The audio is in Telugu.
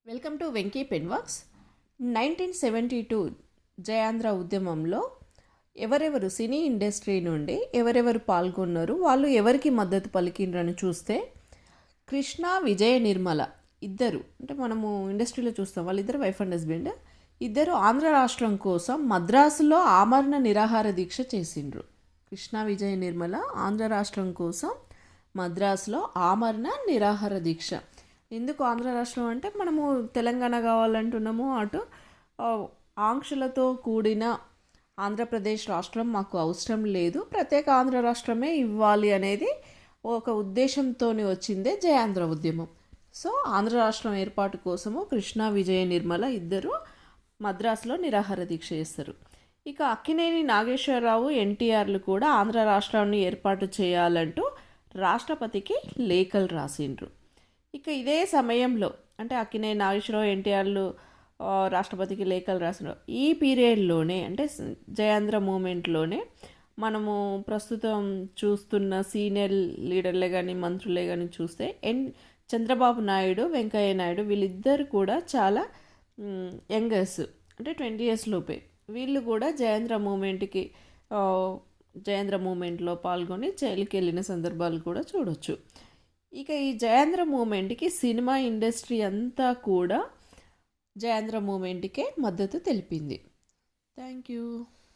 Welcome to Venky Penworks. 1972 Jai Andhra ఉద్యమంలో ఎవరెవరు సినీ ఇండస్ట్రీ నుండి ఎవరెవరు పాల్గొన్నారు, వాళ్ళు ఎవరికి మద్దతు పలికిండ్రని చూస్తే కృష్ణ, విజయ నిర్మల ఇద్దరు, అంటే మనము ఇండస్ట్రీలో చూస్తాం, వాళ్ళిద్దరు వైఫ్ అండ్ హస్బెండ్. ఇద్దరు ఆంధ్ర రాష్ట్రం కోసం మద్రాసులో ఆమరణ నిరాహార దీక్ష చేసిండ్రు. కృష్ణ, విజయ నిర్మల ఆంధ్ర రాష్ట్రం కోసం మద్రాసులో ఆమరణ నిరాహార దీక్ష. ఎందుకు ఆంధ్ర రాష్ట్రం అంటే, మనము తెలంగాణ కావాలంటున్నాము, అటు ఆంక్షలతో కూడిన ఆంధ్రప్రదేశ్ రాష్ట్రం మాకు అవసరం లేదు, ప్రత్యేక ఆంధ్ర రాష్ట్రమే ఇవ్వాలి అనేది ఒక ఉద్దేశంతో వచ్చిందే జయాంధ్ర ఉద్యమం. సో ఆంధ్ర రాష్ట్రం ఏర్పాటు కోసము కృష్ణ, విజయ నిర్మల ఇద్దరు మద్రాసులో నిరాహార దీక్ష చేస్తారు. ఇక అక్కినేని నాగేశ్వరరావు, ఎన్టీఆర్లు కూడా ఆంధ్ర రాష్ట్రాన్ని ఏర్పాటు చేయాలంటూ రాష్ట్రపతికి లేఖలు రాసిండ్రు. ఇక ఇదే సమయంలో, అంటే అక్కినేని నాగేశ్వరరావు, ఎన్టీఆర్లు రాష్ట్రపతికి లేఖలు రాసిన ఈ పీరియడ్లోనే, అంటే జయాంధ్ర మూమెంట్లోనే మనము ప్రస్తుతం చూస్తున్న సీనియర్ లీడర్లే కానీ మంత్రులే కానీ చూస్తే చంద్రబాబు నాయుడు, వెంకయ్య నాయుడు వీళ్ళిద్దరు కూడా చాలా యంగర్స్, అంటే 20 years లోపే. వీళ్ళు కూడా జయాంధ్ర మూమెంట్లో పాల్గొని జైలుకి వెళ్ళిన సందర్భాలు కూడా చూడొచ్చు. ఇక ఈ జయాంధ్ర మూమెంట్కి సినిమా ఇండస్ట్రీ అంతా కూడా జయాంధ్ర మూమెంట్కే మద్దతు తెలిపింది. Thank you.